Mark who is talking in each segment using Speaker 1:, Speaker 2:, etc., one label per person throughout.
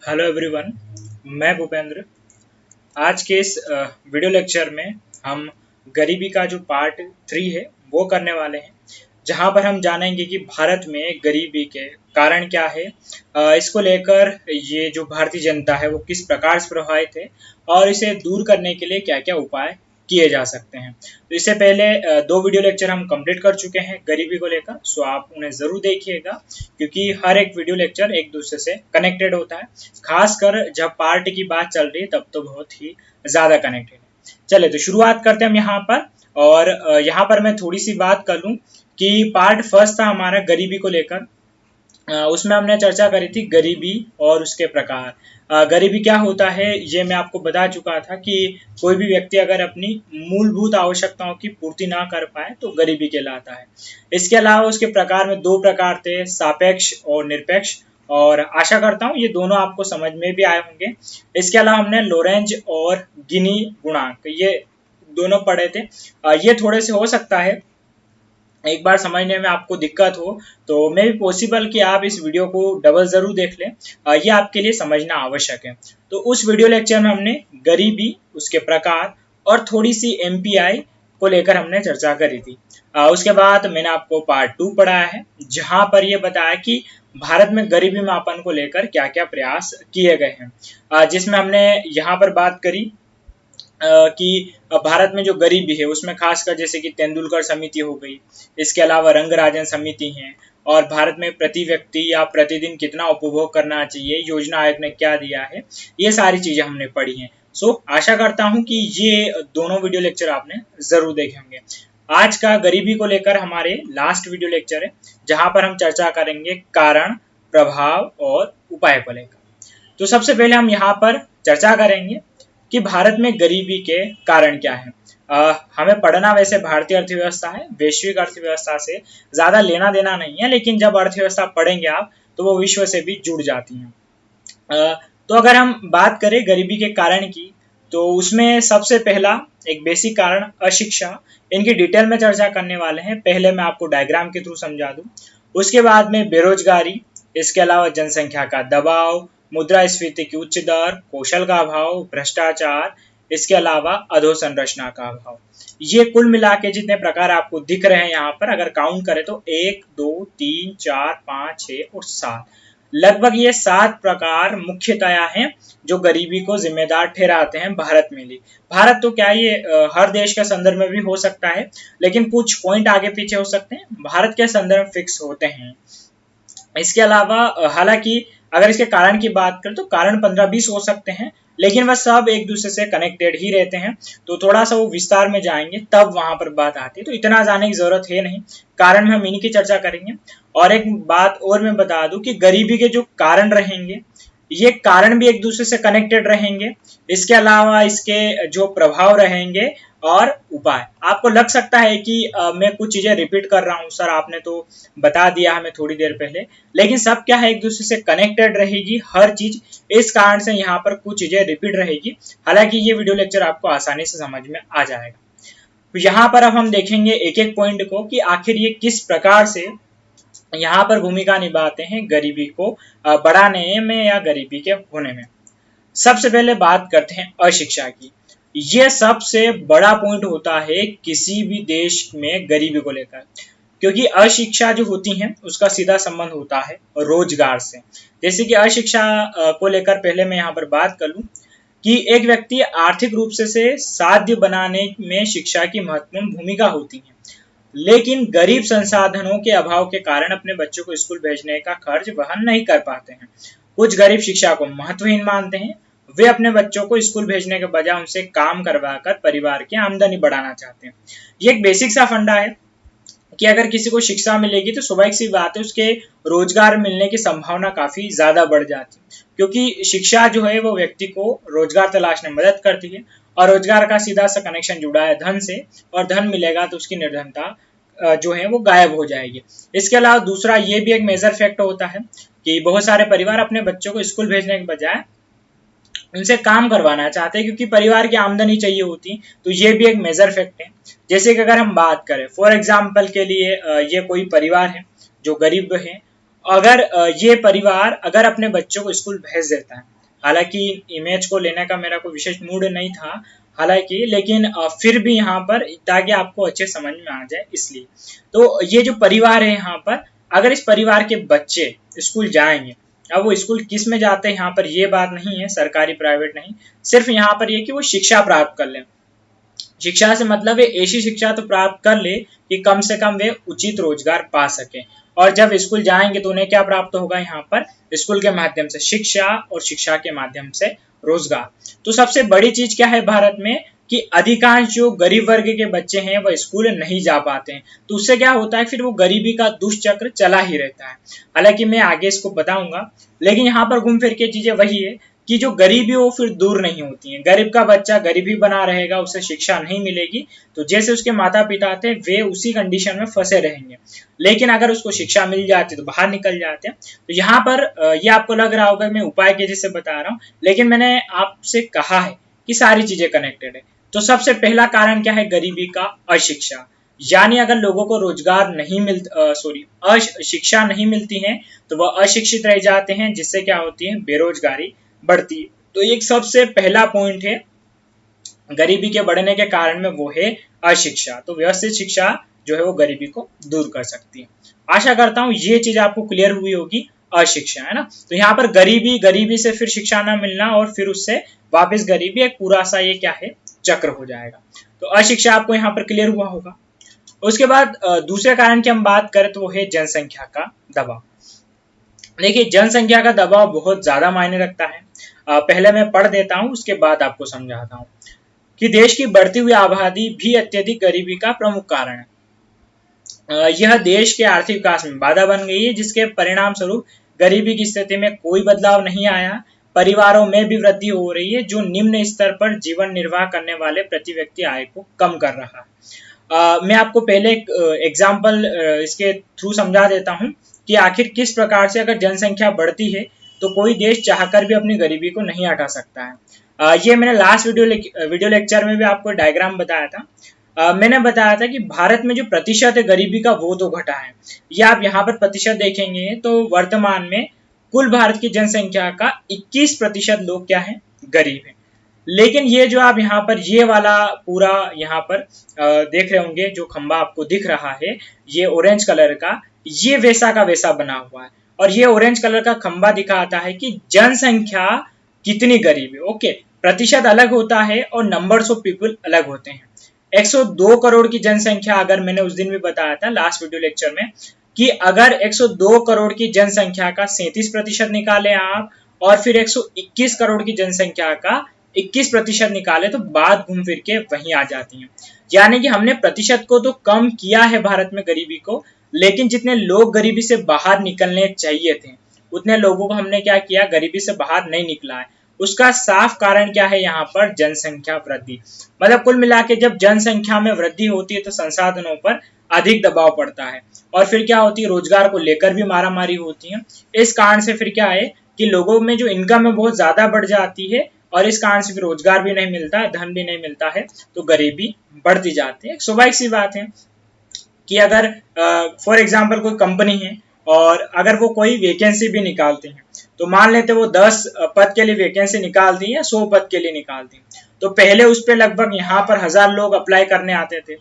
Speaker 1: Hello everyone, मैं भूपेंद्र। आज के इस वीडियो लेक्चर में हम गरीबी का जो पार्ट 3 है वो करने वाले हैं, जहां पर हम जानेंगे कि भारत में गरीबी के कारण क्या है। इसको लेकर ये जो भारतीय जनता है वो किस प्रकार से प्रभावित है और इसे दूर करने के लिए क्या क्या उपाय किए जा सकते हैं। तो इससे पहले दो वीडियो लेक्चर हम कंप्लीट कर चुके हैं गरीबी को लेकर, सो आप उन्हें ज़रूर देखिएगा क्योंकि हर एक वीडियो लेक्चर एक दूसरे से कनेक्टेड होता है। खासकर जब पार्ट की बात चल रही है तब तो बहुत ही ज़्यादा कनेक्टेड है। चलिए तो शुरुआत करते हैं हम यहाँ पर। और यहाँ पर मैं थोड़ी सी बात कर लूँ कि पार्ट फर्स्ट था हमारा गरीबी को लेकर। उसमें हमने चर्चा करी थी गरीबी और उसके प्रकार। गरीबी क्या होता है ये मैं आपको बता चुका था कि कोई भी व्यक्ति अगर अपनी मूलभूत आवश्यकताओं की पूर्ति ना कर पाए तो गरीबी कहलाता है। इसके अलावा उसके प्रकार में दो प्रकार थे, सापेक्ष और निरपेक्ष, और आशा करता हूँ ये दोनों आपको समझ में भी आए होंगे। इसके अलावा हमने लोरेंज और गिनी गुणांक ये दोनों पढ़े थे। ये थोड़े से हो सकता है एक बार समझने में आपको दिक्कत हो तो मे भी पॉसिबल कि आप इस वीडियो को डबल जरूर देख लें। ये आपके लिए समझना आवश्यक है। तो उस वीडियो लेक्चर में हमने गरीबी, उसके प्रकार और थोड़ी सी एमपीआई को लेकर हमने चर्चा करी थी। उसके बाद मैंने आपको पार्ट 2 पढ़ाया है जहां पर यह बताया कि भारत में गरीबी मापन को लेकर क्या क्या प्रयास किए गए हैं, जिसमें हमने यहाँ पर बात करी कि भारत में जो गरीबी है उसमें खासकर जैसे कि तेंदुलकर समिति हो गई, इसके अलावा रंगराजन समिति है, और भारत में प्रति व्यक्ति या प्रतिदिन कितना उपभोग करना चाहिए योजना आयोग ने क्या दिया है, ये सारी चीजें हमने पढ़ी हैं। सो आशा करता हूं कि ये दोनों वीडियो लेक्चर आपने जरूर देखे होंगे। आज का गरीबी को लेकर हमारे लास्ट वीडियो लेक्चर है जहां पर हम चर्चा करेंगे कारण, प्रभाव और उपाय को लेकर। तो सबसे पहले हम यहाँ पर चर्चा करेंगे कि भारत में गरीबी के कारण क्या है। हमें पढ़ना वैसे भारतीय अर्थव्यवस्था है, वैश्विक अर्थव्यवस्था से ज्यादा लेना देना नहीं है, लेकिन जब अर्थव्यवस्था पढ़ेंगे आप तो वो विश्व से भी जुड़ जाती है। तो अगर हम बात करें गरीबी के कारण की तो उसमें सबसे पहला एक बेसिक कारण अशिक्षा, इनकी डिटेल में चर्चा करने वाले हैं। पहले मैं आपको डायग्राम के थ्रू समझा दूं, उसके बाद में बेरोजगारी, इसके अलावा जनसंख्या का दबाव, मुद्रास्फीति की उच्च दर, कौशल का अभाव, भ्रष्टाचार, इसके अलावा अधोसंरचना का अभाव। ये कुल मिला के जितने प्रकार आपको दिख रहे हैं यहाँ पर अगर काउंट करें तो 1 2 3 4 5 6 और 7, लगभग ये 7 प्रकार मुख्यतया हैं जो गरीबी को जिम्मेदार ठहराते हैं भारत में भी। भारत तो क्या ये हर देश के संदर्भ में भी हो सकता है, लेकिन कुछ पॉइंट आगे पीछे हो सकते हैं, भारत के संदर्भ फिक्स होते हैं। इसके अलावा हालांकि अगर इसके कारण की बात करें तो कारण 15-20 हो सकते हैं, लेकिन वह सब एक दूसरे से कनेक्टेड ही रहते हैं। तो थोड़ा सा वो विस्तार में जाएंगे तब वहां पर बात आती है, तो इतना जाने की जरूरत है नहीं, कारण में हम इन्हीं की चर्चा करेंगे। और एक बात और मैं बता दूं कि गरीबी के जो कारण रहेंगे ये कारण भी एक दूसरे से कनेक्टेड रहेंगे, इसके अलावा इसके जो प्रभाव रहेंगे और उपाय। आपको लग सकता है कि मैं कुछ चीजें रिपीट कर रहा हूं सर, आपने तो बता दिया हमें थोड़ी देर पहले, लेकिन सब क्या है एक दूसरे से कनेक्टेड रहेगी हर चीज, इस कारण से यहाँ पर कुछ चीजें रिपीट रहेगी। हालांकि ये वीडियो लेक्चर आपको आसानी से समझ में आ जाएगा। तो यहाँ पर अब हम देखेंगे एक एक पॉइंट को कि आखिर ये किस प्रकार से यहाँ पर भूमिका निभाते हैं गरीबी को बढ़ाने में या गरीबी के होने में। सबसे पहले बात करते हैं अशिक्षा की। ये सबसे बड़ा पॉइंट होता है किसी भी देश में गरीबी को लेकर, क्योंकि अशिक्षा जो होती है उसका सीधा संबंध होता है रोजगार से। जैसे कि अशिक्षा को लेकर पहले मैं यहाँ पर बात कर लूं कि एक व्यक्ति आर्थिक रूप से साध्य बनाने में शिक्षा की महत्वपूर्ण भूमिका होती है, लेकिन गरीब संसाधनों के अभाव के कारण अपने बच्चों को स्कूल भेजने का खर्च वहन नहीं कर पाते हैं। कुछ गरीब शिक्षा को महत्वहीन मानते हैं, वे अपने बच्चों को स्कूल भेजने के बजाय उनसे काम करवाकर परिवार की आमदनी बढ़ाना चाहते हैं। ये एक बेसिक सा फंडा है कि अगर किसी को शिक्षा मिलेगी तो स्वाभाविक सी बात है उसके रोजगार मिलने की संभावना काफी ज्यादा बढ़ जाती है, क्योंकि शिक्षा जो है वो व्यक्ति को रोजगार तलाशने में मदद करती है और रोजगार का सीधा सा कनेक्शन जुड़ा है धन से, और धन मिलेगा तो उसकी निर्धनता जो है वो गायब हो जाएगी। इसके अलावा दूसरा ये भी एक मेजर फैक्ट होता है कि बहुत सारे परिवार अपने बच्चों को स्कूल भेजने के बजाय उनसे काम करवाना चाहते हैं, क्योंकि परिवार की आमदनी चाहिए होती। तो ये भी एक मेजर फैक्ट है। जैसे कि अगर हम बात करें फॉर एग्जाम्पल के लिए, ये कोई परिवार है जो गरीब है, अगर ये परिवार अगर अपने बच्चों को स्कूल भेज देता है हालांकि इमेज को लेने का मेरा कोई विशेष मूड नहीं था हालांकि, लेकिन फिर भी यहाँ पर ताकि आपको अच्छे समझ में आ जाए इसलिए। तो ये जो परिवार है यहाँ पर, अगर इस परिवार के बच्चे स्कूल जाएंगे, अब वो स्कूल किस में जाते हैं यहाँ पर ये बात नहीं है, सरकारी प्राइवेट नहीं, सिर्फ यहाँ पर ये कि वो शिक्षा प्राप्त कर लें। शिक्षा से मतलब है ऐसी शिक्षा तो प्राप्त कर ले कि कम से कम वे उचित रोजगार पा सके। और जब स्कूल जाएंगे तो उन्हें क्या प्राप्त होगा यहाँ पर, स्कूल के माध्यम से शिक्षा और शिक्षा के माध्यम से रोजगार। तो सबसे बड़ी चीज क्या है भारत में कि अधिकांश जो गरीब वर्ग के बच्चे हैं वह स्कूल नहीं जा पाते हैं, तो उससे क्या होता है फिर वो गरीबी का दुष्चक्र चला ही रहता है। हालांकि मैं आगे इसको बताऊंगा, लेकिन यहाँ पर घूम फिर के चीजें वही है कि जो गरीबी वो फिर दूर नहीं होती है। गरीब का बच्चा गरीबी बना रहेगा, उसे शिक्षा नहीं मिलेगी, तो जैसे उसके माता पिता थे वे उसी कंडीशन में फंसे रहेंगे। लेकिन अगर उसको शिक्षा मिल जाती तो बाहर निकल जाते हैं। तो यहाँ पर ये आपको लग रहा होगा मैं उपाय के जैसे बता रहा हूँ, लेकिन मैंने आपसे कहा है कि सारी चीजें कनेक्टेड है। तो सबसे पहला कारण क्या है गरीबी का, अशिक्षा। यानी अगर लोगों को रोजगार नहीं शिक्षा नहीं मिलती है तो वह अशिक्षित रह जाते हैं, जिससे क्या होती है बेरोजगारी बढ़ती है। तो एक सबसे पहला पॉइंट है गरीबी के बढ़ने के कारण में वो है अशिक्षा। तो व्यवस्थित शिक्षा जो है वो गरीबी को दूर कर सकती है। आशा करता हूँ ये चीज आपको क्लियर हुई होगी, अशिक्षा है ना। तो यहाँ पर गरीबी से फिर शिक्षा ना मिलना और फिर उससे वापस गरीबी, एक पूरा सा ये क्या है चक्र हो जाएगा। तो अशिक्षा आपको यहाँ पर क्लियर हुआ होगा। उसके बाद दूसरे कारण की हम बात करें तो वो है जनसंख्या का दबाव। देखिए जनसंख्या का दबाव बहुत ज्यादा मायने रखता है। पहले मैं पढ़ देता हूँ उसके बाद आपको समझाता हूँ कि देश की बढ़ती हुई आबादी भी अत्यधिक गरीबी का प्रमुख कारण है। यह देश के आर्थिक विकास में बाधा बन गई है, जिसके परिणाम स्वरूप गरीबी की स्थिति में कोई बदलाव नहीं आया। परिवारों में भी वृद्धि हो रही है जो निम्न स्तर पर जीवन निर्वाह करने वाले प्रति व्यक्ति आय को कम कर रहा है। मैं आपको पहले एक एग्जाम्पल इसके थ्रू समझा देता हूँ कि आखिर किस प्रकार से अगर जनसंख्या बढ़ती है तो कोई देश चाहकर भी अपनी गरीबी को नहीं हटा सकता है। ये मैंने लास्ट वीडियो लेक्चर में भी आपको डायग्राम बताया था। मैंने बताया था कि भारत में जो प्रतिशत है गरीबी का वो तो घटा है। ये आप यहाँ पर प्रतिशत देखेंगे तो वर्तमान में कुल भारत की जनसंख्या का 21% लोग क्या है गरीब है। लेकिन ये जो आप यहाँ पर ये वाला पूरा यहाँ पर देख रहे होंगे जो खंबा आपको दिख रहा है ये ऑरेंज कलर का, ये वैसा का वैसा बना हुआ है। और ये ऑरेंज कलर का खंबा दिखाता है कि जनसंख्या कितनी गरीब है। ओके, प्रतिशत अलग होता है और नंबर्स ऑफ पीपल अलग होते हैं। 102 करोड़ की जनसंख्या, अगर मैंने उस दिन भी बताया था लास्ट वीडियो लेक्चर में कि अगर 102 करोड़ की जनसंख्या का 37% निकाले आप और फिर 121 करोड़ की जनसंख्या का 21% निकाले तो बात घूम फिर के वहीं आ जाती है। यानी कि हमने प्रतिशत को तो कम किया है भारत में गरीबी को, लेकिन जितने लोग गरीबी से बाहर निकलने चाहिए थे उतने लोगों को हमने क्या किया, गरीबी से बाहर नहीं निकला है। उसका साफ कारण क्या है यहाँ पर, जनसंख्या वृद्धि। मतलब कुल मिला के जब जनसंख्या में वृद्धि होती है तो संसाधनों पर अधिक दबाव पड़ता है और फिर क्या होती है, रोजगार को लेकर भी मारामारी होती है। इस कारण से फिर क्या है कि लोगों में जो इनकम है बहुत ज्यादा बढ़ जाती है और इस कारण से फिर रोजगार भी नहीं मिलता है, धन भी नहीं मिलता है, तो गरीबी बढ़ती जाती है। स्वाभाविक सी बात है कि अगर फॉर एग्जाम्पल कोई कंपनी है और अगर वो कोई वैकेंसी भी निकालते हैं तो मान लेते वो 10 पद के लिए वैकेंसी निकालती है या 100 पद के लिए निकालती है, तो पहले उस पर लगभग यहाँ पर 1000 लोग अप्लाई करने आते थे।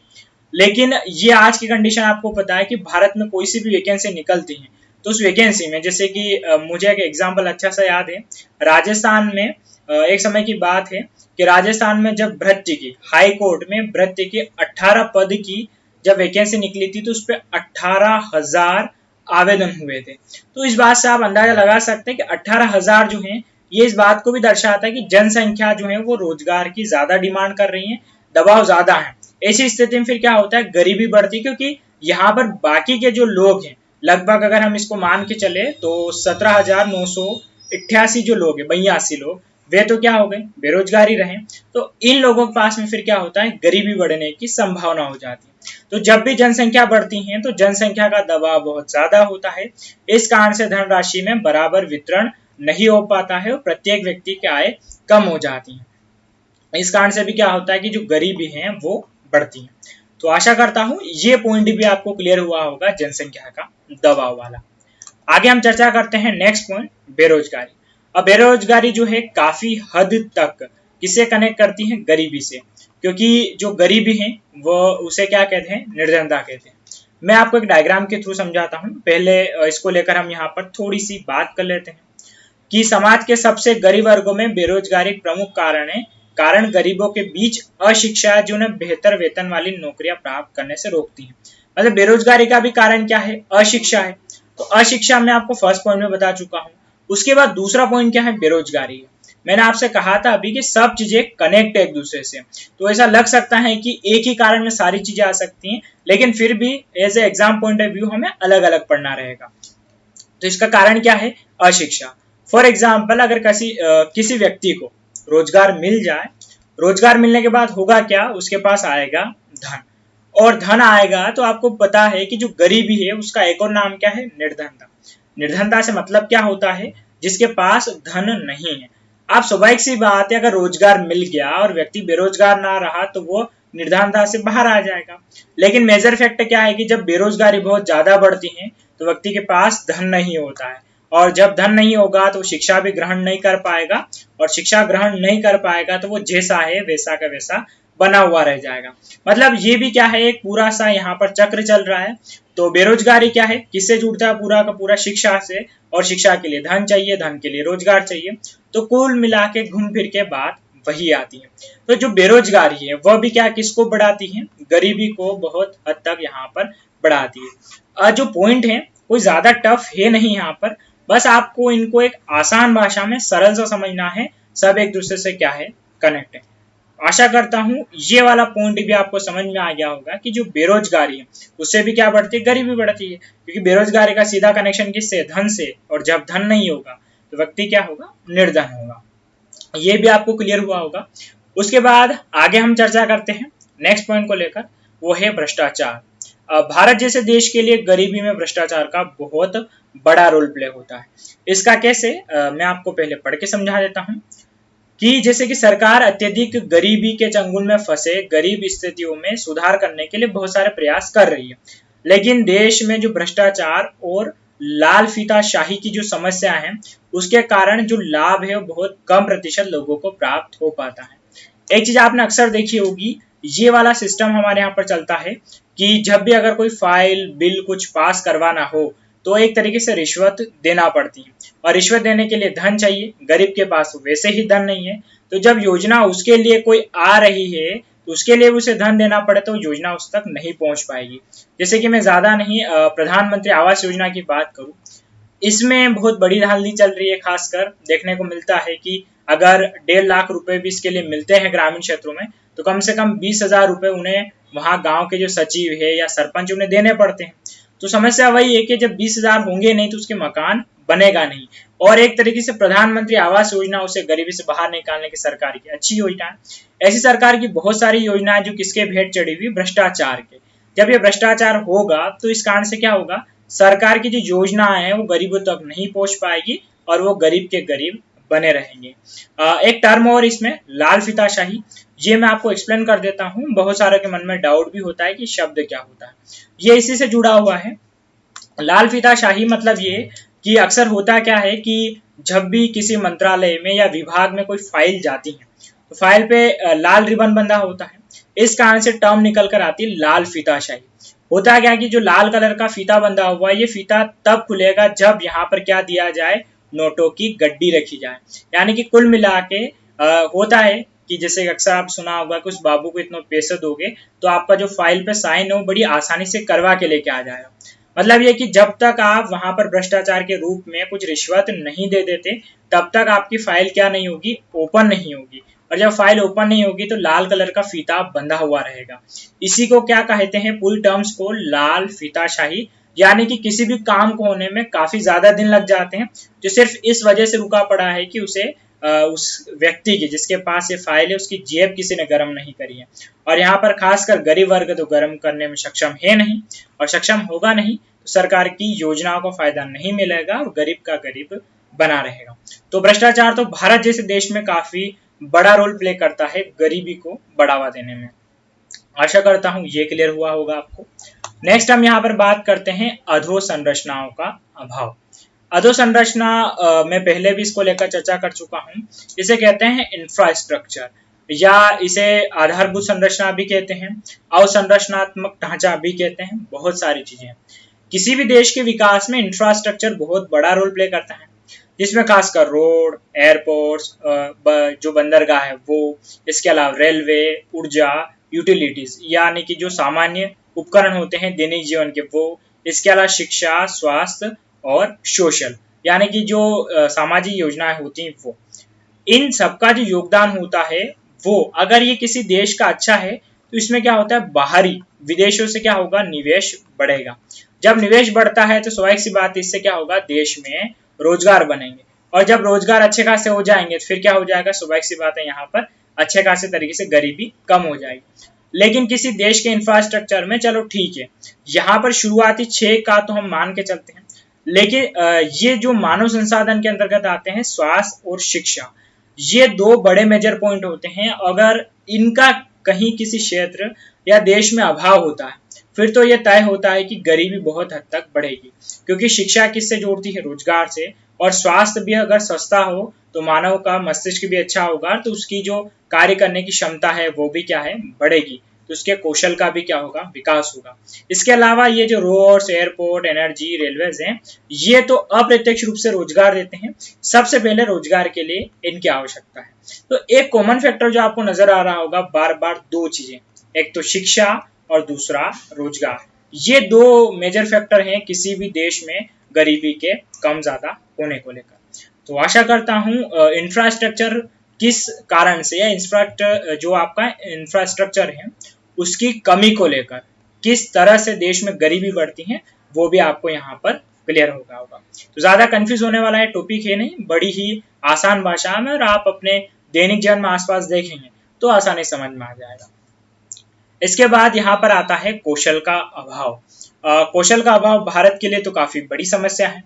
Speaker 1: लेकिन ये आज की कंडीशन आपको पता है कि भारत में कोई सी भी वैकेंसी निकलती है तो उस वैकेंसी में, जैसे कि मुझे एक एग्जाम्पल अच्छा सा याद है, राजस्थान में एक समय की बात है कि राजस्थान में जब भ्रष्ट की हाई कोर्ट में भ्रष्ट की 18 पद की जब वैकेंसी निकली थी तो उस पर 18,000 आवेदन हुए थे। तो इस बात से आप अंदाजा लगा सकते हैं कि 18,000 जो हैं, ये इस बात को भी दर्शाता है कि जनसंख्या जो है वो रोजगार की ज्यादा डिमांड कर रही है, दबाव ज्यादा है। ऐसी स्थिति में फिर क्या होता है, गरीबी बढ़ती, क्योंकि यहाँ पर बाकी के जो लोग हैं लगभग अगर हम इसको मान के चले तो 17,988 जो लोग हैं, 82 लोग, वे तो क्या हो गए, बेरोजगारी रहे। तो इन लोगों के पास में फिर क्या होता है, गरीबी बढ़ने की संभावना हो जाती है। तो जब भी जनसंख्या बढ़ती है तो जनसंख्या का दबाव बहुत ज्यादा होता है। इस कारण से धनराशि में बराबर वितरण नहीं हो पाता है और प्रत्येक व्यक्ति की आय कम हो जाती है। इस कारण से भी क्या होता है कि जो गरीबी है वो बढ़ती है। तो आशा करता हूं ये पॉइंट भी आपको क्लियर हुआ होगा जनसंख्या का दबाव वाला। आगे हम चर्चा करते हैं नेक्स्ट पॉइंट, बेरोजगारी। अब बेरोजगारी जो है काफी हद तक किससे कनेक्ट करती है? गरीबी से, क्योंकि जो गरीबी है वो उसे क्या कहते हैं? निर्धनता कहते हैं। मैं आपको एक डायग्राम के थ्रू समझाता हूँ। पहले इसको लेकर हम यहाँ पर थोड़ी सी बात कर लेते हैं कि समाज के सबसे गरीब वर्गों में बेरोजगारी प्रमुख कारण है। कारण गरीबों के बीच अशिक्षा है जो उन्हें बेहतर वेतन वाली नौकरियां प्राप्त करने से रोकती है। मतलब बेरोजगारी का भी कारण क्या है? अशिक्षा है। तो अशिक्षा मैं आपको फर्स्ट पॉइंट में बता चुका हूँ। उसके बाद दूसरा पॉइंट क्या है? बेरोजगारी है। मैंने आपसे कहा था अभी कि सब चीजें कनेक्ट है एक दूसरे से। तो ऐसा लग सकता है कि एक ही कारण में सारी चीजें आ सकती हैं, लेकिन फिर भी as a exam point of view हमें अलग अलग पढ़ना रहेगा। तो इसका कारण क्या है? अशिक्षा। फॉर एग्जाम्पल, अगर किसी व्यक्ति को रोजगार मिल जाए, रोजगार मिलने के बाद होगा क्या? उसके पास आएगा धन, और धन आएगा तो आपको पता है कि जो गरीबी है उसका एक और नाम क्या है? निर्धनता। निर्धनता से मतलब क्या होता है? जिसके पास धन नहीं है। आप स्वाभाविक सी बात है, अगर रोजगार मिल गया और व्यक्ति बेरोजगार ना रहा तो वो निर्धनता से बाहर आ जाएगा। लेकिन मेजर फैक्ट क्या है कि जब बेरोजगारी बहुत ज्यादा बढ़ती है तो व्यक्ति के पास धन नहीं होता है, और जब धन नहीं होगा तो शिक्षा भी ग्रहण नहीं कर पाएगा, और शिक्षा ग्रहण नहीं कर पाएगा तो वो जैसा है वैसा का वैसा बना हुआ रह जाएगा। मतलब ये भी क्या है? एक पूरा सा यहाँ पर चक्र चल रहा है। तो बेरोजगारी क्या है? किससे जुड़ता है? पूरा का पूरा शिक्षा से, और शिक्षा के लिए धन चाहिए, धन के लिए रोजगार चाहिए। तो कुल मिला के घूम फिर के बात वही आती है। तो जो बेरोजगारी है वह भी क्या किसको बढ़ाती है? गरीबी को बहुत हद तक यहाँ पर बढ़ाती है। जो पॉइंट है कोई ज्यादा टफ है नहीं यहाँ पर, बस आपको इनको एक आसान भाषा में सरल सा समझना है। सब एक दूसरे से क्या है? कनेक्ट है। आशा करता हूं ये वाला पॉइंट भी आपको समझ में आ गया होगा कि जो बेरोजगारी है उससे भी क्या बढ़ती है? गरीबी बढ़ती है, क्योंकि बेरोजगारी का सीधा कनेक्शन किससे? धन से, और जब धन नहीं होगा तो व्यक्ति क्या होगा? निर्धन होगा। ये भी आपको क्लियर हुआ होगा। उसके बाद आगे हम चर्चा करते हैं नेक्स्ट पॉइंट को लेकर, वो है भ्रष्टाचार। भारत जैसे देश के लिए गरीबी में भ्रष्टाचार का बहुत बड़ा रोल प्ले होता है। इसका कैसे? मैं आपको पहले पढ़ के समझा देता हूँ कि जैसे कि सरकार अत्यधिक गरीबी के चंगुल में फंसे गरीब स्थितियों में सुधार करने के लिए बहुत सारे प्रयास कर रही है, लेकिन देश में जो भ्रष्टाचार और लाल फीताशाही की जो समस्या है उसके कारण जो लाभ है वो बहुत कम प्रतिशत लोगों को प्राप्त हो पाता है। एक चीज आपने अक्सर देखी होगी, ये वाला सिस्टम हमारे यहाँ पर चलता है कि जब भी अगर कोई फाइल बिल कुछ पास करवाना हो तो एक तरीके से रिश्वत देना पड़ती है, और रिश्वत देने के लिए धन चाहिए। गरीब के पास वैसे ही धन नहीं है, तो जब योजना उसके लिए कोई आ रही है तो उसके लिए उसे धन देना पड़े तो योजना उस तक नहीं पहुंच पाएगी। जैसे कि मैं ज्यादा नहीं प्रधानमंत्री आवास योजना की बात करूं, इसमें बहुत बड़ी धांधली चल रही है। खासकर देखने को मिलता है कि अगर 1.5 लाख रुपए भी इसके लिए मिलते हैं ग्रामीण क्षेत्रों में, तो कम से कम 20,000 रुपए उन्हें वहां गांव के जो सचिव है या सरपंच उन्हें देने पड़ते हैं। तो समस्या वही है कि जब 20,000 होंगे नहीं तो उसके मकान बनेगा नहीं। और एक तरीके से प्रधानमंत्री आवास योजना उसे गरीबी से बाहर निकालने की सरकार की अच्छी योजना है। ऐसी सरकार की बहुत सारी योजनाएं जो किसके भेंट चढ़ी हुई? भ्रष्टाचार के। जब ये भ्रष्टाचार होगा तो इस कारण से क्या होगा? सरकार की जो योजना है वो गरीबों तक नहीं पहुंच पाएगी और वो गरीब के गरीब बने रहेंगे। एक टर्म और इसमें, लाल फीताशाही, ये मैं आपको एक्सप्लेन कर देता हूँ। बहुत सारे के मन में डाउट भी होता है कि शब्द क्या होता है। ये इसी से जुड़ा हुआ है। लाल फीताशाही मतलब ये कि अक्सर होता क्या है कि जब भी किसी मंत्रालय में या विभाग में कोई फाइल जाती है तो फाइल पे लाल रिबन बंधा होता है। इस कारण से टर्म निकल कर आती है लाल फीताशाही। होता क्या कि जो लाल कलर का फीता बंधा हुआ है ये फीता तब खुलेगा जब यहाँ पर क्या दिया जाए? नोटों की गड्डी रखी जाए। यानी कि कुल मिला के होता है कि जैसे अक्सर आप सुना होगा कि उस बाबू को इतना पैसे दोगे तो आपका जो फाइल पे साइन है वो बड़ी आसानी से करवा के लेके आ जाएगा। मतलब ये कि जब तक आप वहां पर भ्रष्टाचार के रूप में कुछ रिश्वत नहीं दे देते तब तक आपकी फाइल क्या नहीं होगी? ओपन नहीं होगी। और जब फाइल ओपन नहीं होगी तो लाल कलर का फीता बंधा हुआ रहेगा। इसी को क्या कहते हैं? पूरी टर्म्स को लाल फीताशाही। यानी कि किसी भी काम को होने में काफी ज्यादा दिन लग जाते हैं, जो सिर्फ इस वजह से रुका पड़ा है कि उसे उस व्यक्ति की जिसके पास ये फाइल है उसकी जेब किसी ने गर्म नहीं करी है। और यहाँ पर खासकर गरीब वर्ग तो गर्म करने में सक्षम है नहीं, और सक्षम होगा नहीं तो सरकार की योजनाओं को फायदा नहीं मिलेगा और गरीब का गरीब बना रहेगा। तो भ्रष्टाचार तो भारत जैसे देश में काफी बड़ा रोल प्ले करता है गरीबी को बढ़ावा देने में। आशा करता हूं ये क्लियर हुआ होगा आपको। नेक्स्ट हम यहाँ पर बात करते हैं अधोसंरचनाओं का अभाव। अधोसंरचना मैं पहले भी इसको लेकर चर्चा कर चुका हूँ। इसे कहते हैं इंफ्रास्ट्रक्चर, या इसे आधारभूत संरचना भी कहते हैं, अवसंरचनात्मक ढांचा भी कहते हैं, बहुत सारी चीजें हैं। किसी भी देश के विकास में इंफ्रास्ट्रक्चर बहुत बड़ा रोल प्ले करता है, जिसमें खासकर रोड, एयरपोर्ट्स, जो बंदरगाह है वो, इसके अलावा रेलवे, ऊर्जा, यूटिलिटीज यानी कि जो सामान्य उपकरण होते हैं दैनिक जीवन के वो, इसके अलावा शिक्षा, स्वास्थ्य और सोशल यानी कि जो सामाजिक योजनाएं होती हैं वो, इन सबका जो योगदान होता है वो, अगर ये किसी देश का अच्छा है तो इसमें क्या होता है, बाहरी विदेशों से क्या होगा, निवेश बढ़ेगा। जब निवेश बढ़ता है तो स्वाभाविक सी बात, इससे क्या होगा, देश में रोजगार बनेंगे, और जब रोजगार अच्छे खासे हो जाएंगे तो फिर क्या हो जाएगा, स्वाभाविक सी बात है, यहाँ पर अच्छे खासे तरीके से गरीबी कम हो जाएगी। लेकिन किसी देश के इंफ्रास्ट्रक्चर में, चलो ठीक है, यहाँ पर शुरुआती 6 का तो हम मान के चलते हैं, लेकिन ये जो मानव संसाधन के अंतर्गत आते हैं, स्वास्थ्य और शिक्षा, ये 2 बड़े मेजर पॉइंट होते हैं। अगर इनका कहीं किसी क्षेत्र या देश में अभाव होता है, फिर तो ये तय होता है कि गरीबी बहुत हद तक बढ़ेगी, क्योंकि शिक्षा किससे जोड़ती है, रोजगार से, और स्वास्थ्य भी अगर सस्ता हो तो मानव का मस्तिष्क भी अच्छा होगा, तो उसकी जो कार्य करने की क्षमता है वो भी क्या है, बढ़ेगी, तो उसके कौशल का भी क्या होगा, विकास होगा। इसके अलावा ये जो रोड्स, एयरपोर्ट, एनर्जी, रेलवेज हैं, ये तो अप्रत्यक्ष रूप से रोजगार देते हैं। सबसे पहले रोजगार के लिए इनकी आवश्यकता है। तो एक कॉमन फैक्टर जो आपको नजर आ रहा होगा बार बार, 2 चीजें, एक तो शिक्षा और दूसरा रोजगार। ये 2 मेजर फैक्टर हैं किसी भी देश में गरीबी के कम ज्यादा होने को लेकर। तो आशा करता हूँ इंफ्रास्ट्रक्चर किस कारण से, या इंफ्रास्ट्रक्चर जो आपका इंफ्रास्ट्रक्चर है उसकी कमी को लेकर किस तरह से देश में गरीबी बढ़ती है, वो भी आपको यहाँ पर क्लियर होगा। तो ज्यादा कंफ्यूज होने वाला है टॉपिक है नहीं, बड़ी ही आसान भाषा में, और आप अपने दैनिक जीवन में आसपास देखेंगे तो आसानी समझ में आ जाएगा। इसके बाद यहाँ पर आता है कौशल का अभाव। कौशल का अभाव भारत के लिए तो काफी बड़ी समस्या है।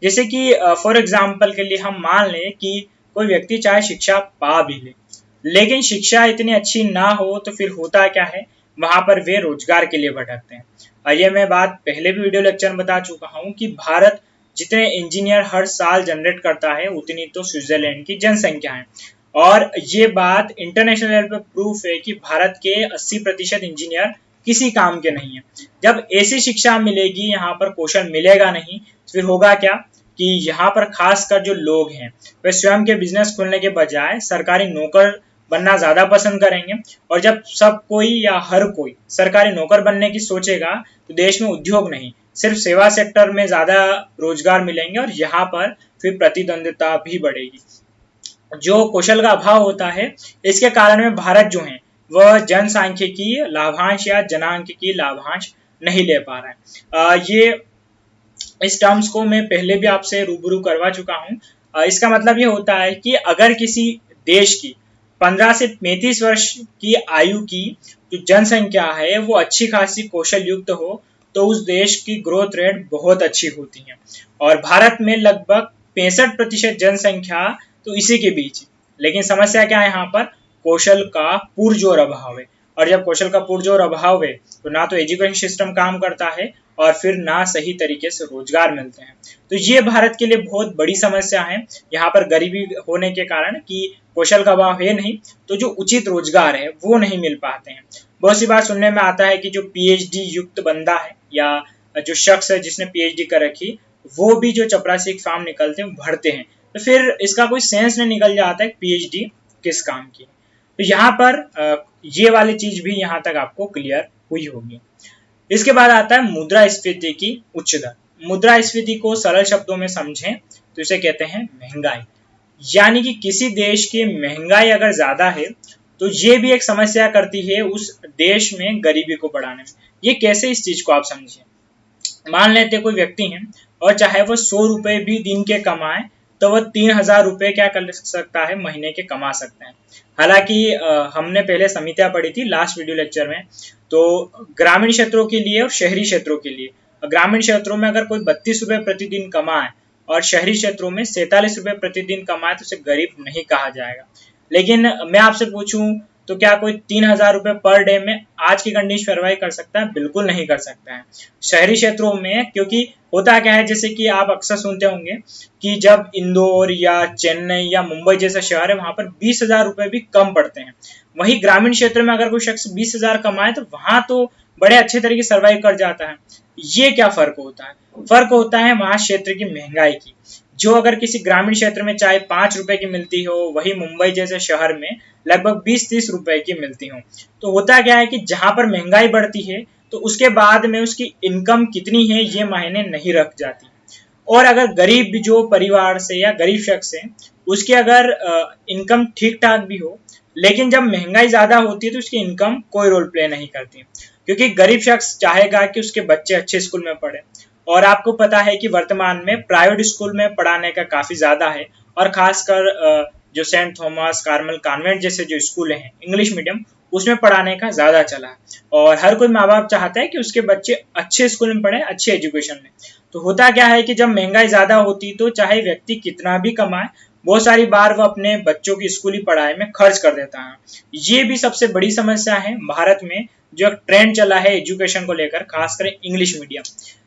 Speaker 1: जैसे कि फॉर एग्जाम्पल के लिए हम मान लें कि कोई व्यक्ति चाहे शिक्षा पा भी ले, लेकिन शिक्षा इतनी अच्छी ना हो तो फिर होता क्या है, वहां पर वे रोजगार के लिए भटकते हैं। और ये मैं बात पहले भी वीडियो लेक्चर में बता चुका हूँ कि भारत जितने इंजीनियर हर साल जनरेट करता है, उतनी तो स्विट्जरलैंड की जनसंख्या है। और ये बात इंटरनेशनल लेवल पर प्रूफ है कि भारत के 80% इंजीनियर किसी काम के नहीं है। जब ऐसी शिक्षा मिलेगी, यहाँ पर कौशल मिलेगा नहीं, तो फिर होगा क्या कि यहाँ पर खासकर जो लोग हैं वे स्वयं के बिजनेस खोलने के बजाय सरकारी नौकर बनना ज्यादा पसंद करेंगे। और जब सब कोई या हर कोई सरकारी नौकर बनने की सोचेगा तो देश में उद्योग नहीं, सिर्फ सेवा सेक्टर में ज्यादा रोजगार मिलेंगे, और यहाँ पर फिर प्रतिद्वंदिता भी बढ़ेगी। जो कौशल का अभाव होता है, इसके कारण में भारत जो है वह जनसांख्यिकी लाभांश या जनांख्यिकी लाभांश नहीं ले पा रहा है। ये इस टर्म्स को मैं पहले भी आपसे रूबरू करवा चुका हूँ। इसका मतलब ये होता है कि अगर किसी देश की 15 से 35 वर्ष की आयु की जो जनसंख्या है वो अच्छी खासी कौशल युक्त हो, तो उस देश की ग्रोथ रेट बहुत अच्छी होती है। और भारत में लगभग 65% जनसंख्या तो इसी के बीच है। लेकिन समस्या क्या है, यहाँ पर कौशल का पुरजोर अभाव है। और जब कौशल का पुरजोर अभाव है तो ना तो एजुकेशन सिस्टम काम करता है, और फिर ना सही तरीके से रोजगार मिलते हैं। तो ये भारत के लिए बहुत बड़ी समस्या है। यहाँ पर गरीबी होने के कारण कि कौशल का अभाव है नहीं, तो जो उचित रोजगार है वो नहीं मिल पाते हैं। बहुत सी बार सुनने में आता है कि जो पीएचडी युक्त बंदा है या जो शख्स है जिसने पीएचडी कर रखी, वो भी जो चपरासी एग्जाम निकलते हैं भरते हैं, तो फिर इसका कोई सेंस नहीं निकल जाता है पीएचडी किस काम की। तो यहाँ पर ये वाली चीज भी यहाँ तक आपको क्लियर हुई होगी। इसके बाद आता है मुद्रास्फीति की उच्च दर। मुद्रास्फीति को सरल शब्दों में समझें तो इसे कहते हैं महंगाई। यानी कि किसी देश की महंगाई अगर ज्यादा है तो ये भी एक समस्या करती है उस देश में गरीबी को बढ़ाने में। ये कैसे, इस चीज को आप समझिए। मान लेते कोई व्यक्ति है और चाहे वो 100 रुपए भी दिन के कमाए तो वह 3000 रुपए क्या कर सकता है, महीने के कमा सकते हैं। हालांकि हमने पहले समितियां पढ़ी थी लास्ट वीडियो लेक्चर में, तो ग्रामीण क्षेत्रों के लिए और शहरी क्षेत्रों के लिए, ग्रामीण क्षेत्रों में अगर कोई 32 रुपए प्रतिदिन कमाए और शहरी क्षेत्रों में 47 रुपए प्रतिदिन कमाए तो उसे गरीब नहीं कहा जाएगा। लेकिन मैं आपसे पूछूं तो क्या कोई 3,000 रुपये पर डे में आज की कंडीशन सर्वाइव कर सकता है? बिल्कुल नहीं कर सकता है। शहरी क्षेत्रों में क्योंकि होता क्या है, जैसे कि आप अक्सर सुनते होंगे कि जब इंदौर या चेन्नई या मुंबई जैसा शहर है वहां पर 20,000 रुपये भी कम पड़ते हैं। वहीं ग्रामीण क्षेत्र में अगर कोई शख्स 20,000 कमाए तो वहां तो बड़े अच्छे तरीके से सर्वाइव कर जाता है। ये क्या फर्क होता है? फर्क होता है वहां क्षेत्र की महंगाई की। जो अगर किसी ग्रामीण क्षेत्र में चाय 5 रुपए की मिलती हो, वही मुंबई जैसे शहर में लगभग 20-30 रुपए की मिलती हो। तो होता क्या है कि जहां पर महंगाई बढ़ती है तो उसके बाद में उसकी इनकम कितनी है ये मायने नहीं रख जाती। और अगर गरीब जो परिवार से या गरीब शख्स है उसकी अगर इनकम ठीक ठाक भी हो, लेकिन जब महंगाई ज्यादा होती है तो उसकी इनकम कोई रोल प्ले नहीं करती, क्योंकि गरीब शख्स चाहेगा कि उसके बच्चे अच्छे स्कूल में पढ़े। और आपको पता है कि वर्तमान में प्राइवेट स्कूल में पढ़ाने का काफी ज्यादा है, और खासकर जो सेंट थॉमस कार्मल कॉन्वेंट जैसे जो स्कूल हैं इंग्लिश मीडियम, उसमें पढ़ाने का ज्यादा चला है। और हर कोई माँ बाप चाहता है कि उसके बच्चे अच्छे स्कूल में पढ़े, अच्छे एजुकेशन में। तो होता क्या है कि जब महंगाई ज्यादा होती तो चाहे व्यक्ति कितना भी कमाए, बहुत सारी बार वो अपने बच्चों की स्कूली पढ़ाई में खर्च कर देता है। ये भी सबसे बड़ी समस्या है भारत में, जो एक ट्रेंड चला है एजुकेशन को लेकर, खासकर इंग्लिश मीडियम।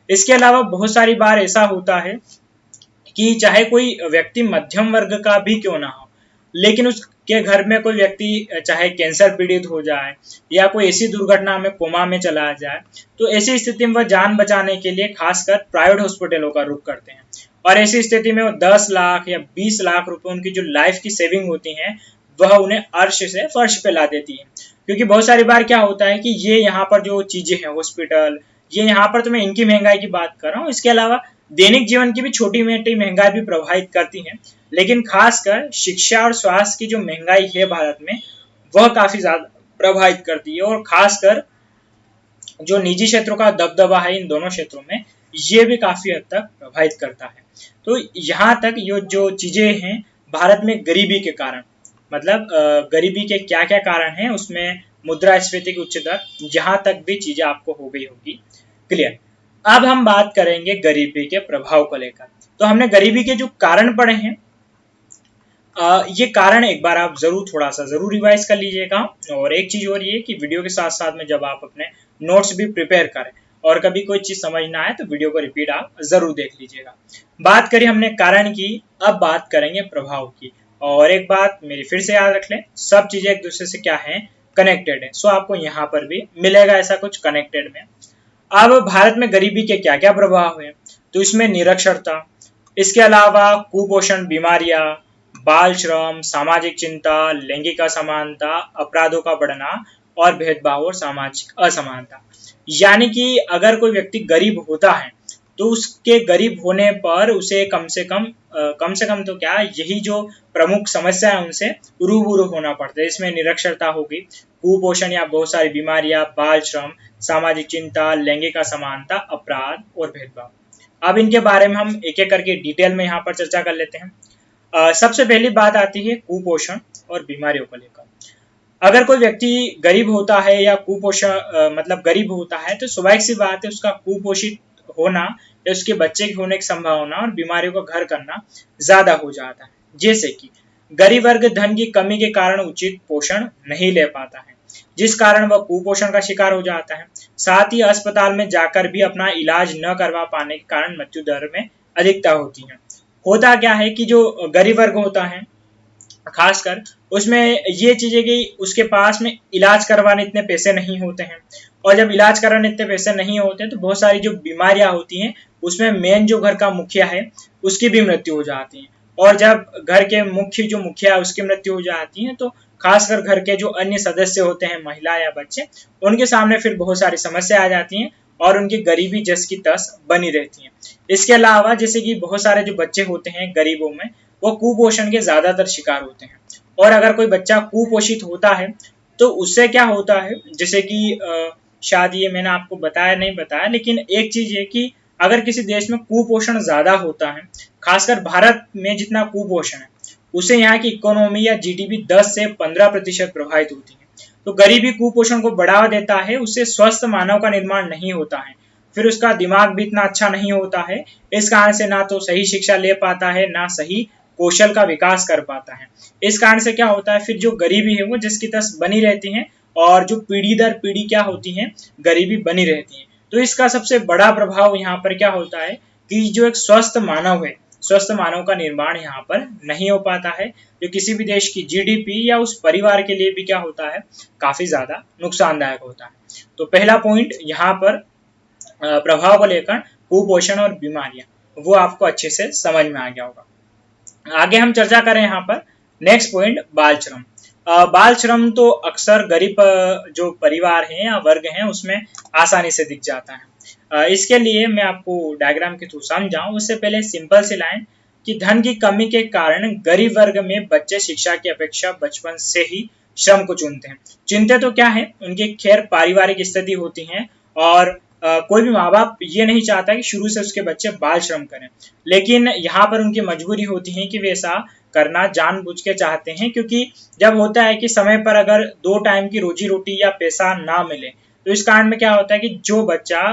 Speaker 1: इसके अलावा बहुत सारी बार ऐसा होता है कि चाहे कोई व्यक्ति मध्यम वर्ग का भी क्यों ना हो, लेकिन उसके घर में कोई व्यक्ति चाहे कैंसर पीड़ित हो जाए या कोई ऐसी दुर्घटना में कोमा में चला जाए, तो ऐसी स्थिति में वह जान बचाने के लिए खासकर प्राइवेट हॉस्पिटलों का रुख करते हैं। और ऐसी स्थिति में वो 10 लाख या 20 लाख रुपए उनकी जो लाइफ की सेविंग होती है वह उन्हें अर्श से फर्श पे ला देती है। क्योंकि बहुत सारी बार क्या होता है कि ये यहाँ पर जो चीजें हैं हॉस्पिटल, ये यहाँ पर तो मैं इनकी महंगाई की बात कर रहा हूँ, इसके अलावा दैनिक जीवन की भी छोटी मोटी महंगाई भी प्रभावित करती है। लेकिन खासकर शिक्षा और स्वास्थ्य की जो महंगाई है भारत में, वह काफी ज्यादा प्रभावित करती है। और खासकर जो निजी क्षेत्रों का दबदबा है इन दोनों क्षेत्रों में, ये भी काफी हद तक प्रभावित करता है। तो यहाँ तक ये जो चीजें हैं भारत में गरीबी के कारण, मतलब गरीबी के क्या क्या कारण हैं, उसमें मुद्रास्फीति की उच्च दर, यहाँ तक भी चीजें आपको हो गई होगी क्लियर। अब हम बात करेंगे गरीबी के प्रभाव को लेकर। तो हमने गरीबी के जो कारण पढ़े हैं, ये कारण एक बार आप जरूर थोड़ा सा जरूर रिवाइज कर लीजिएगा। और एक चीज और ये कि वीडियो के साथ साथ में जब आप अपने नोट्स भी प्रिपेयर करें और कभी कोई चीज समझ ना आए तो वीडियो को रिपीट आप जरूर देख लीजिएगा। बात करी हमने कारण की, अब बात करेंगे प्रभाव की। और एक बात मेरी फिर से याद रख लें, सब चीजें एक दूसरे से क्या है, कनेक्टेड है। सो आपको यहाँ पर भी मिलेगा ऐसा कुछ कनेक्टेड में। अब भारत में गरीबी के क्या क्या प्रभाव है, तो इसमें निरक्षरता, इसके अलावा कुपोषण, बीमारियां, बाल श्रम, सामाजिक चिंता, लैंगिक असमानता, अपराधों का बढ़ना और भेदभाव और सामाजिक असमानता। यानी कि अगर कोई व्यक्ति गरीब होता है तो उसके गरीब होने पर उसे कम से कम तो क्या, यही जो प्रमुख समस्या है उनसे रूबरू होना पड़ता है। इसमें निरक्षरता होगी, कुपोषण या बहुत सारी बीमारियां, बाल श्रम, सामाजिक चिंता, लैंगिक असमानता, अपराध और भेदभाव। अब इनके बारे में हम एक एक करके डिटेल में यहाँ पर चर्चा कर लेते हैं। सबसे पहली बात आती है कुपोषण और बीमारियों को लेकर। अगर कोई व्यक्ति गरीब होता है या कुपोषण मतलब गरीब होता है तो स्वाभाविक सी बात है उसका कुपोषित होना या उसके बच्चे के होने की संभावना और बीमारियों का घर करना ज्यादा हो जाता है। जैसे कि गरीब वर्ग धन की कमी के कारण उचित पोषण नहीं ले पाता है, जिस कारण वह कुपोषण का शिकार हो जाता है। साथ ही अस्पताल में जाकर भी अपना इलाज न करवा पाने के कारण मृत्यु दर में अधिकता होती है। होता क्या है कि जो गरीब वर्ग होता है खासकर, उसमें ये चीजें कि उसके पास में इलाज करवाने इतने पैसे नहीं होते हैं, और जब इलाज कराने इतने पैसे नहीं होते तो बहुत सारी जो बीमारियां होती हैं उसमें मेन जो घर का मुखिया है उसकी भी मृत्यु हो जाती है। और जब घर के मुखिया उसकी मृत्यु हो जाती है तो खासकर घर के जो अन्य सदस्य होते हैं, महिला या बच्चे, उनके सामने फिर बहुत सारी समस्या आ जाती हैं और उनकी गरीबी जस की तस बनी रहती है। इसके अलावा जैसे कि बहुत सारे जो बच्चे होते हैं गरीबों में, वो कुपोषण के ज्यादातर शिकार होते हैं। और अगर कोई बच्चा कुपोषित होता है तो उससे क्या होता है, जैसे कि शायद ये मैंने आपको बताया नहीं बताया, लेकिन एक चीज है कि अगर किसी देश में कुपोषण ज्यादा होता है, खासकर भारत में जितना कुपोषण है, उससे यहाँ की इकोनॉमी या जीडीपी 10 से 15% प्रभावित होती है। तो गरीबी कुपोषण को बढ़ावा देता है, उससे स्वस्थ मानव का निर्माण नहीं होता है, फिर उसका दिमाग भी इतना अच्छा नहीं होता है, इस कारण से ना तो सही शिक्षा ले पाता है, ना सही कौशल का विकास कर पाता है। इस कारण से क्या होता है, फिर जो गरीबी है वो जिसकी तस बनी रहती है और जो पीढ़ी दर पीढ़ी क्या होती है, गरीबी बनी रहती है। तो इसका सबसे बड़ा प्रभाव यहाँ पर क्या होता है कि जो एक स्वस्थ मानव है, स्वस्थ मानव का निर्माण यहाँ पर नहीं हो पाता है, जो किसी भी देश की जीडीपी या उस परिवार के लिए भी क्या होता है, काफी ज्यादा नुकसानदायक होता है। तो पहला पॉइंट यहाँ पर प्रभाव को लेकर कुपोषण और बीमारियां, वो आपको अच्छे से समझ में आ गया होगा। आगे हम चर्चा करें यहाँ पर नेक्स्ट पॉइंट, बाल श्रम। बाल श्रम तो अक्सर गरीब जो परिवार हैं या वर्ग हैं उसमें आसानी से दिख जाता है। इसके लिए मैं आपको डायग्राम के थ्रू समझाऊं उससे पहले सिंपल सी लाइन कि धन की कमी के कारण गरीब वर्ग में बच्चे शिक्षा की अपेक्षा बचपन से ही श्रम को चुनते हैं। चिंता तो क्या है, उनकी खैर पारिवारिक स्थिति होती है और कोई भी माँ बाप ये नहीं चाहता कि शुरू से उसके बच्चे बाल श्रम करें, लेकिन यहाँ पर उनकी मजबूरी होती है कि वे ऐसा करना जानबूझ के चाहते हैं, क्योंकि जब होता है कि समय पर अगर 2 टाइम की रोजी रोटी या पैसा ना मिले तो इस कारण में क्या होता है कि जो बच्चा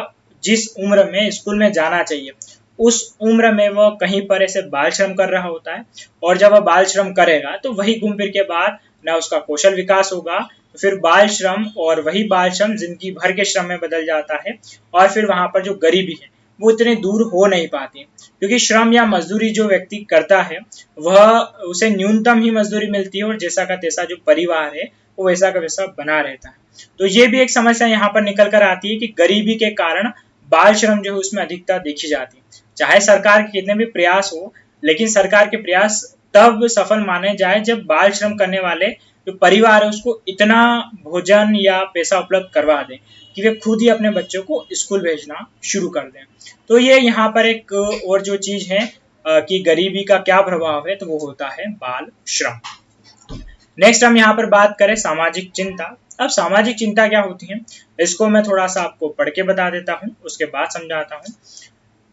Speaker 1: जिस उम्र में स्कूल में जाना चाहिए उस उम्र में वो कहीं पर ऐसे बाल श्रम कर रहा होता है, और जब वह बाल श्रम करेगा तो वही घूम फिर के बाद ना उसका कौशल विकास होगा, तो फिर बाल श्रम और वही बाल श्रम जिंदगी भर के श्रम में बदल जाता है और फिर वहां पर जो गरीबी है वो इतनी दूर हो नहीं पाती, क्योंकि श्रम या मजदूरी जो व्यक्ति करता है वह उसे न्यूनतम ही मजदूरी मिलती है और जैसा का तैसा जो परिवार है वो वैसा का वैसा बना रहता है। तो ये भी एक समस्या यहाँ पर निकल कर आती है कि गरीबी के कारण बाल श्रम जो है उसमें अधिकता देखी जाती है। चाहे सरकार के कितने भी प्रयास हो, लेकिन सरकार के प्रयास तब सफल माने जाए जब बाल श्रम करने वाले जो परिवार है उसको इतना भोजन या पैसा उपलब्ध करवा दें कि वे खुद ही अपने बच्चों को स्कूल भेजना शुरू कर दें। तो ये यहाँ पर एक और जो चीज है कि गरीबी का क्या प्रभाव है, तो वो होता है बाल श्रम। नेक्स्ट हम यहाँ पर बात करें सामाजिक चिंता। अब सामाजिक चिंता क्या होती है, इसको मैं थोड़ा सा आपको पढ़ के बता देता हूँ, उसके बाद समझाता हूँ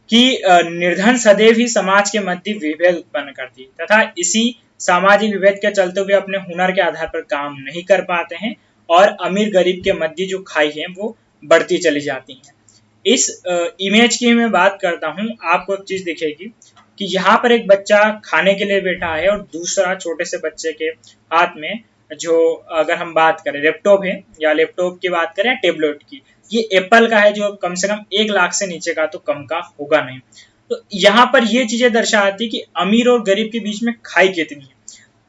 Speaker 1: कि निर्धन सदैव ही समाज के मध्य विभेद उत्पन्न करती है तथा इसी सामाजिक विभेद के चलते हुए अपने हुनर के आधार पर काम नहीं कर पाते हैं और अमीर गरीब के मध्य जो खाई है वो बढ़ती चली जाती है। इस इमेज की मैं बात करता हूँ, आपको एक चीज दिखेगी कि यहाँ पर एक बच्चा खाने के लिए बैठा है और दूसरा छोटे से बच्चे के हाथ में जो, अगर हम बात करें लैपटॉप है या लैपटॉप की बात करें टेबलेट की, ये एप्पल का है जो कम से कम 1 लाख से नीचे का तो कम का होगा नहीं। तो यहाँ पर ये चीजें दर्शाती कि अमीर और गरीब के बीच में खाई कितनी है।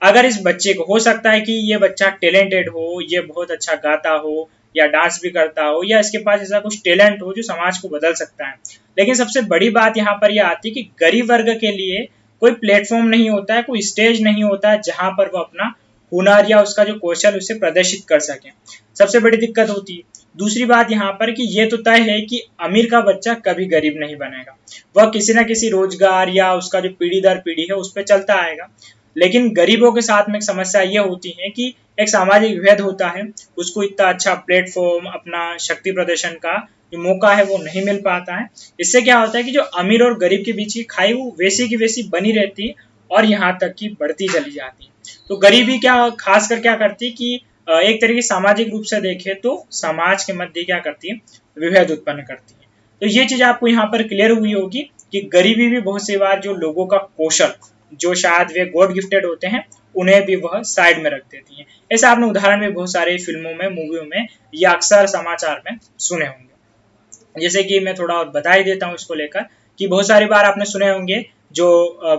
Speaker 1: अगर इस बच्चे को, हो सकता है कि ये बच्चा टैलेंटेड हो, ये बहुत अच्छा गाता हो या डांस भी करता हो या इसके पास ऐसा कुछ टैलेंट हो जो समाज को बदल सकता है, लेकिन सबसे बड़ी बात यहाँ पर यह आती है कि गरीब वर्ग के लिए कोई प्लेटफॉर्म नहीं होता है, कोई स्टेज नहीं होता है जहां पर वो अपना हुनर या उसका जो कौशल उसे प्रदर्शित कर सके। सबसे बड़ी दिक्कत होती है। दूसरी बात यहाँ पर कि ये तो तय है कि अमीर का बच्चा कभी गरीब नहीं बनेगा, वह किसी ना किसी रोजगार या उसका जो पीढ़ी दर पीढ़ी है उस पर चलता आएगा। लेकिन गरीबों के साथ में एक समस्या ये होती है कि एक सामाजिक विभेद होता है, उसको इतना अच्छा प्लेटफॉर्म, अपना शक्ति प्रदर्शन का जो मौका है वो नहीं मिल पाता है। इससे क्या होता है कि जो अमीर और गरीब के बीच की खाई वो वैसी की वैसी बनी रहती है और यहाँ तक की बढ़ती चली जाती है। तो गरीबी क्या खास कर क्या करती है कि एक तरीके सामाजिक रूप से देखे तो समाज के मध्य क्या करती है, विभेद उत्पन्न करती है। तो ये चीज आपको यहाँ पर क्लियर हुई होगी कि गरीबी भी बहुत सी बार जो लोगों का कौशल, जो शायद वे गॉड गिफ्टेड होते हैं, उन्हें भी वह साइड में रख देती है। ऐसा आपने उदाहरण भी बहुत सारे फिल्मों में, मूवियों में या अक्सर समाचार में सुने होंगे। जैसे कि मैं थोड़ा और बता ही देता हूँ इसको लेकर कि बहुत सारी बार आपने सुने होंगे जो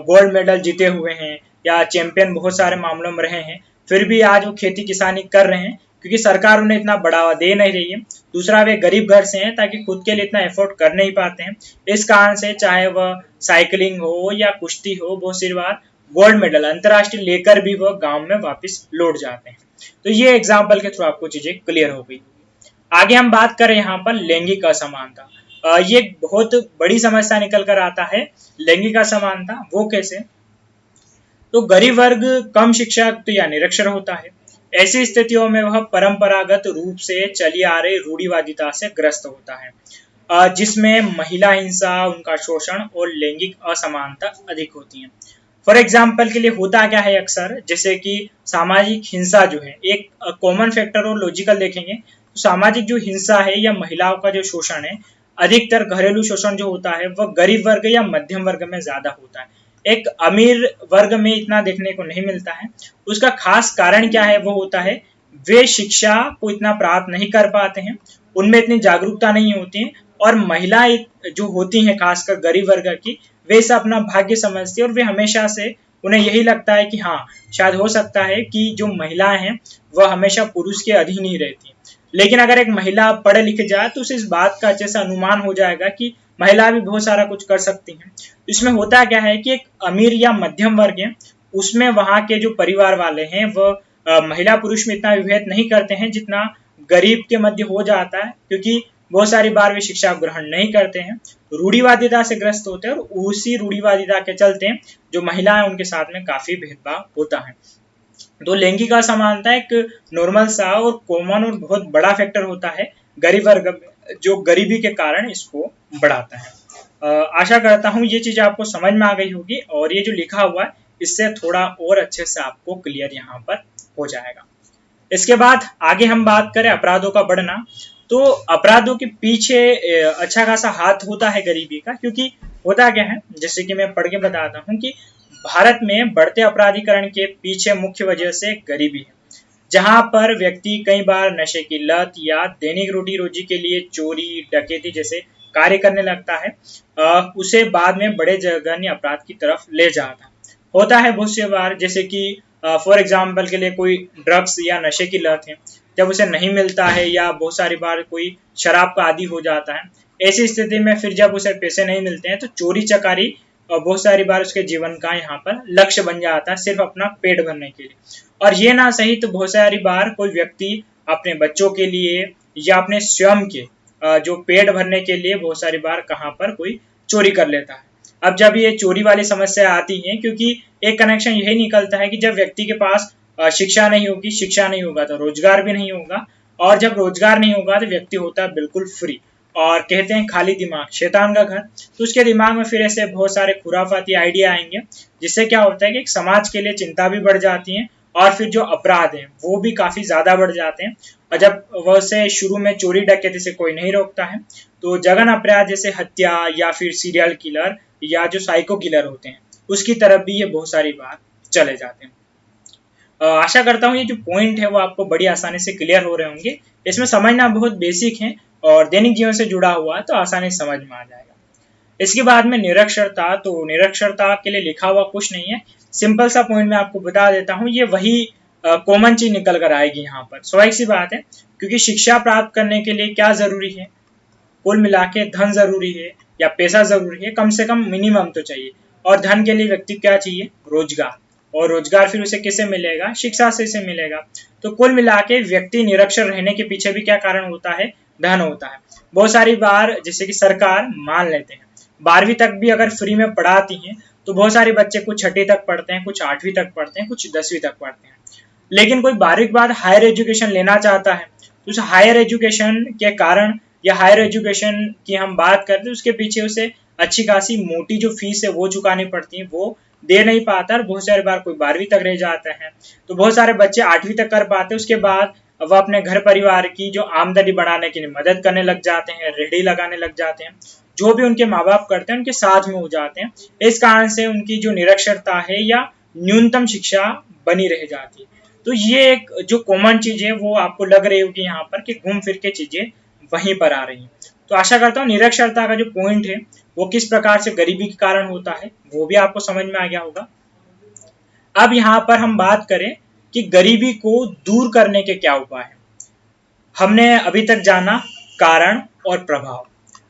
Speaker 1: गोल्ड मेडल जीते हुए हैं या चैंपियन बहुत सारे मामलों में रहे हैं, फिर भी आज वो खेती किसानी कर रहे हैं क्योंकि सरकार उन्हें इतना बढ़ावा दे नहीं रही है। दूसरा, वे गरीब घर से हैं ताकि खुद के लिए इतना एफोर्ड कर नहीं पाते हैं। इस कारण से चाहे वह साइकिलिंग हो या कुश्ती हो, बहुत सी बार गोल्ड मेडल अंतरराष्ट्रीय लेकर भी वह गांव में वापस लौट जाते हैं। तो ये एग्जाम्पल के थ्रू आपको चीजें क्लियर हो गई। आगे हम बात करें यहाँ पर लैंगिक असमानता। ये बहुत बड़ी समस्या निकल कर आता है। लैंगिक असमानता वो कैसे? तो गरीब वर्ग कम शिक्षित या निरक्षर होता है। ऐसी स्थितियों में वह परंपरागत रूप से चली आ रही रूढ़िवादिता से ग्रस्त होता है, जिसमें महिला हिंसा, उनका शोषण और लैंगिक असमानता अधिक होती है। फॉर एग्जाम्पल के लिए होता क्या है अक्सर, जैसे कि सामाजिक हिंसा जो है, एक कॉमन फैक्टर और लॉजिकल देखेंगे तो सामाजिक जो हिंसा है या महिलाओं का जो शोषण है, अधिकतर घरेलू शोषण जो होता है वह गरीब वर्ग या मध्यम वर्ग में ज्यादा होता है। एक अमीर वर्ग में इतना देखने को नहीं मिलता है। उसका खास कारण क्या है, वो होता है वे शिक्षा को इतना प्राप्त नहीं कर पाते हैं, उनमें इतनी जागरूकता नहीं होती है, और महिलाएं जो होती हैं खासकर गरीब वर्ग की, वे इसे अपना भाग्य समझती है और वे हमेशा से उन्हें यही लगता है कि हाँ, शायद हो सकता है कि जो महिलाएं हैं वह हमेशा पुरुष के अधीन ही रहती। लेकिन अगर एक महिला पढ़ लिख जाए तो उसे इस बात का अच्छे से अनुमान हो जाएगा कि महिला भी बहुत सारा कुछ कर सकती हैं। इसमें होता क्या है कि एक अमीर या मध्यम वर्ग है, उसमें वहां के जो परिवार वाले हैं वह महिला पुरुष में इतना विभेद नहीं करते हैं जितना गरीब के मध्य हो जाता है, क्योंकि बहुत सारी बार वे शिक्षा ग्रहण नहीं करते हैं, रूढ़िवादिता से ग्रस्त होते हैं, और उसी रूढ़िवादिता के चलते जो महिलाएं उनके साथ में काफी भेदभाव होता है। तो लैंगिक असमानता एक नॉर्मल सा और कॉमन और बहुत बड़ा फैक्टर होता है गरीब वर्ग में, जो गरीबी के कारण इसको बढ़ाता है। आशा करता हूँ ये चीज आपको समझ में आ गई होगी, और ये जो लिखा हुआ है इससे थोड़ा और अच्छे से आपको क्लियर यहाँ पर हो जाएगा। इसके बाद आगे हम बात करें अपराधों का बढ़ना, तो अपराधों के पीछे अच्छा खासा हाथ होता है गरीबी का, क्योंकि होता क्या है, जैसे कि मैं पढ़ के बताता हूँ कि भारत में बढ़ते अपराधीकरण के पीछे मुख्य वजह से गरीबी है, जहां पर व्यक्ति कई बार नशे की लत या दैनिक रोटी रोजी के लिए चोरी डकैती जैसे कार्य करने लगता है, उसे बाद में बड़े जघन्य अपराध की तरफ ले जाता होता है। बहुत सी बार जैसे कि फॉर एग्जाम्पल के लिए कोई ड्रग्स या नशे की लत है, जब उसे नहीं मिलता है या बहुत सारी बार कोई शराब का आदी हो जाता है, ऐसी स्थिति में फिर जब उसे पैसे नहीं मिलते हैं तो चोरी चकारी और बहुत सारी बार उसके जीवन का यहाँ पर लक्ष्य बन जाता है, सिर्फ अपना पेट भरने के लिए। और ये ना सही तो बहुत सारी बार कोई व्यक्ति अपने बच्चों के लिए या अपने स्वयं के जो पेट भरने के लिए बहुत सारी बार कहाँ पर कोई चोरी कर लेता है। अब जब ये चोरी वाली समस्या आती है, क्योंकि एक कनेक्शन यही निकलता है कि जब व्यक्ति के पास शिक्षा नहीं होगी, शिक्षा नहीं होगा तो रोजगार भी नहीं होगा, और जब रोजगार नहीं होगा तो व्यक्ति होता है बिल्कुल फ्री, और कहते हैं खाली दिमाग शैतान का घर। तो उसके दिमाग में फिर ऐसे बहुत सारे खुराफाती आइडिया आएंगे, जिससे क्या होता है कि एक समाज के लिए चिंता भी बढ़ जाती है, और फिर जो अपराध हैं वो भी काफी ज्यादा बढ़ जाते हैं। और जब वैसे शुरू में चोरी डकैती से कोई नहीं रोकता है, तो जघन अपराध जैसे हत्या या फिर सीरियल किलर या जो साइको किलर होते हैं उसकी तरफ भी ये बहुत सारी बार चले जाते हैं। आशा करता हूँ ये जो पॉइंट है वो आपको बड़ी आसानी से क्लियर हो रहे होंगे। इसमें समझना बहुत बेसिक है और दैनिक जीवन से जुड़ा हुआ है, तो आसानी से समझ में आ जाएगा। इसके बाद में निरक्षरता, तो निरक्षरता के लिए लिखा हुआ कुछ नहीं है, सिंपल सा पॉइंट मैं आपको बता देता हूँ, ये वही कॉमन चीज निकल कर आएगी यहाँ पर। स्वाभाविक सी बात है, क्योंकि शिक्षा प्राप्त करने के लिए क्या जरूरी है, कुल मिला के धन जरूरी है या पैसा जरूरी है, कम से कम मिनिमम तो चाहिए। और धन के लिए व्यक्ति क्या चाहिए, रोजगार, और रोजगार फिर उसे किसे मिलेगा, शिक्षा से इसे मिलेगा। तो कुल मिला के व्यक्ति निरक्षर रहने के पीछे भी क्या कारण होता है, धन होता है। बहुत सारी बार जैसे कि सरकार मान लेते हैं 12वीं तक भी अगर फ्री में पढ़ाती है, तो बहुत सारे बच्चे कुछ 6ठी तक पढ़ते हैं, कुछ 8वीं तक पढ़ते हैं, कुछ 10वीं तक पढ़ते हैं। लेकिन कोई 12वीं के बाद हायर एजुकेशन लेना चाहता है, तो उस हायर एजुकेशन के कारण या हायर एजुकेशन की हम बात करते हैं, उसके पीछे उसे अच्छी खासी मोटी जो फीस है वो चुकानी पड़ती है, वो दे नहीं पाता, और बहुत सारी बार कोई 12वीं तक रह जाता है। तो बहुत सारे बच्चे 8वीं तक कर पाते हैं, उसके बाद वह अपने घर परिवार की जो आमदनी बढ़ाने के लिए मदद करने लग जाते हैं, रेहड़ी लगाने लग जाते हैं, जो भी उनके माँ बाप करते हैं उनके साथ में हो जाते हैं। इस कारण से उनकी जो निरक्षरता है या न्यूनतम शिक्षा बनी रह जाती है। तो ये एक जो कॉमन चीज है वो आपको लग रही होगी यहाँ पर कि घूम फिर के चीजें वहीं पर आ रही हैं। तो आशा करता हूँ निरक्षरता का जो पॉइंट है वो किस प्रकार से गरीबी के कारण होता है वो भी आपको समझ में आ गया होगा। अब यहाँ पर हम बात करें कि गरीबी को दूर करने के क्या उपाय हैं। हमने अभी तक जाना कारण और प्रभाव।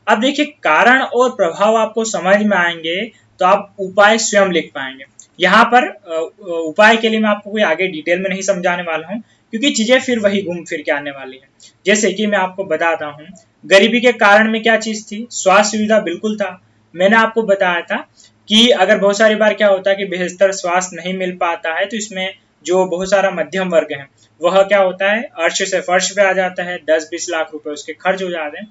Speaker 1: अब देखिए, कारण और प्रभाव आपको समझ में आएंगे तो आप उपाय स्वयं लिख पाएंगे। यहाँ पर उपाय के लिए मैं आपको कोई आगे डिटेल में नहीं समझाने वाला हूँ, क्योंकि चीजें फिर वही घूम फिर के आने वाली हैं। जैसे कि मैं आपको बताता हूँ, गरीबी के कारण में क्या चीज थी, स्वास्थ्य सुविधा बिल्कुल था। मैंने आपको बताया था कि अगर बहुत सारी बार क्या होता है कि बेहतर स्वास्थ्य नहीं मिल पाता है, तो इसमें जो बहुत सारा मध्यम वर्ग है वह क्या होता है, अर्श से फर्श पे आ जाता है, 10-20 लाख रुपए उसके खर्च हो जाते हैं।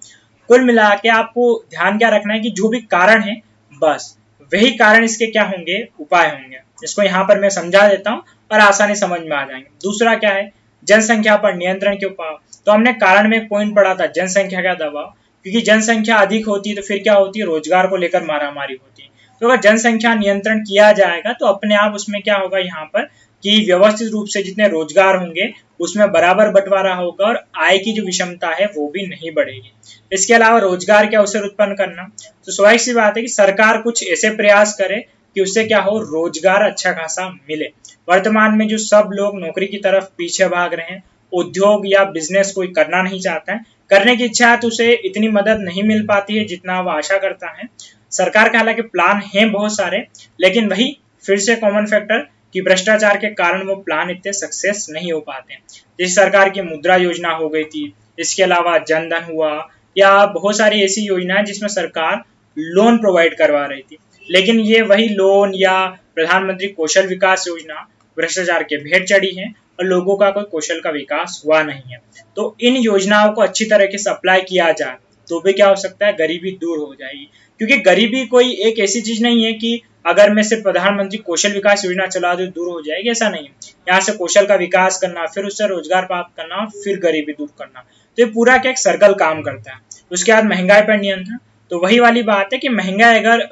Speaker 1: कुल मिला के आपको ध्यान क्या रखना है कि जो भी कारण है बस वही कारण इसके क्या होंगे, उपाय होंगे। इसको यहाँ पर मैं समझा देता हूँ और आसानी समझ में आ जाएंगे। दूसरा क्या है, जनसंख्या पर नियंत्रण के उपाय। तो हमने कारण में एक पॉइंट पढ़ा था, जनसंख्या का दबाव, क्योंकि जनसंख्या अधिक होती है तो फिर क्या होती है, रोजगार को लेकर मारामारी होती है। तो अगर जनसंख्या नियंत्रण किया जाएगा तो अपने आप उसमें क्या होगा यहाँ पर कि व्यवस्थित रूप से जितने रोजगार होंगे उसमें बराबर बंटवारा होगा और आय की जो विषमता है वो भी नहीं बढ़ेगी। इसके अलावा रोजगार के अवसर उत्पन्न करना, तो स्वाभाविक सी बात है कि सरकार कुछ ऐसे प्रयास करे कि उससे क्या हो, रोजगार अच्छा खासा मिले। वर्तमान में जो सब लोग नौकरी की तरफ पीछे भाग रहे हैं, उद्योग या बिजनेस कोई करना नहीं चाहता है, करने की इच्छा है तो उसे इतनी मदद नहीं मिल पाती है जितना वो आशा करता है। सरकार के हालांकि प्लान हैं बहुत सारे, लेकिन वही फिर से कॉमन फैक्टर कि भ्रष्टाचार के कारण वो प्लान इतने सक्सेस नहीं हो पाते। जैसे सरकार की मुद्रा योजना हो गई थी, इसके अलावा जनधन हुआ, या बहुत सारी ऐसी योजनाएं जिसमें सरकार लोन प्रोवाइड करवा रही थी, लेकिन ये वही लोन या प्रधानमंत्री कौशल विकास योजना भ्रष्टाचार के भेंट चढ़ी है और लोगों का कोई कौशल का विकास हुआ नहीं है। तो इन योजनाओं को अच्छी तरीके से अप्लाई किया जाए तो भी क्या हो सकता है, गरीबी दूर हो जाएगी। क्योंकि गरीबी कोई एक ऐसी चीज नहीं है कि अगर मैं सिर्फ प्रधानमंत्री कौशल विकास योजना चला दूं दूर हो जाएगी, ऐसा नहीं है। यहाँ से कौशल का विकास करना, फिर उससे रोजगार प्राप्त करना, फिर गरीबी दूर करना, तो ये पूरा क्या एक सर्कल काम करता है। उसके बाद महंगाई पर नियंत्रण, तो वही वाली बात है कि महंगाई अगर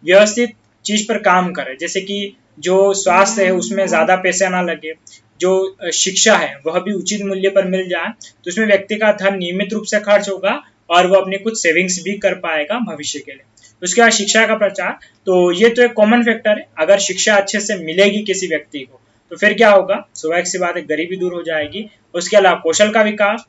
Speaker 1: व्यवस्थित चीज पर काम करे, जैसे कि जो स्वास्थ्य है उसमें ज्यादा पैसे ना लगे, जो शिक्षा है वह भी उचित मूल्य पर मिल जाए, तो उसमें व्यक्ति का धन नियमित रूप से खर्च होगा और वो अपनी कुछ सेविंग्स भी कर पाएगा भविष्य के लिए। उसके बाद शिक्षा का प्रचार, तो ये तो एक कॉमन फैक्टर है। अगर शिक्षा अच्छे से मिलेगी किसी व्यक्ति को तो फिर क्या होगा, स्वाभाविक सी बात है गरीबी दूर हो जाएगी। उसके अलावा कौशल का विकास,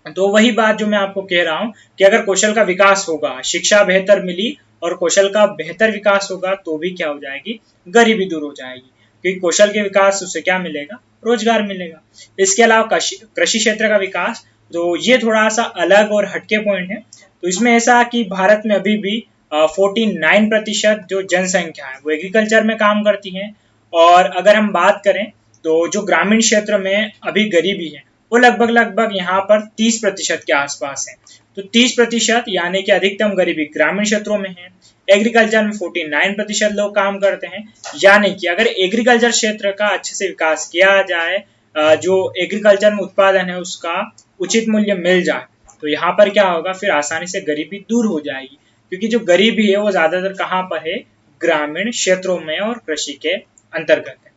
Speaker 1: तो वही बात जो मैं आपको कह रहा हूँ कि अगर कौशल का विकास होगा, शिक्षा बेहतर मिली और कौशल का बेहतर विकास होगा तो भी क्या हो जाएगी, गरीबी दूर हो जाएगी। क्योंकि कौशल के विकास उससे क्या मिलेगा, रोजगार मिलेगा। इसके अलावा कृषि क्षेत्र का विकास, तो ये थोड़ा सा अलग और हटके पॉइंट है। तो इसमें ऐसा कि भारत में अभी भी 49% जो जनसंख्या है वो एग्रीकल्चर में काम करती है, और अगर हम बात करें तो जो ग्रामीण क्षेत्र में अभी गरीबी है वो लगभग यहाँ पर 30% के आसपास है। तो 30% यानी कि अधिकतम गरीबी ग्रामीण क्षेत्रों में है। एग्रीकल्चर में 49% लोग काम करते हैं, यानी कि अगर एग्रीकल्चर क्षेत्र का अच्छे से विकास किया जाए, जो एग्रीकल्चर में उत्पादन है उसका उचित मूल्य मिल जाए, तो यहाँ पर क्या होगा, फिर आसानी से गरीबी दूर हो जाएगी। क्योंकि जो गरीबी है वो ज्यादातर कहाँ पर है, ग्रामीण क्षेत्रों में और कृषि के अंतर्गत है।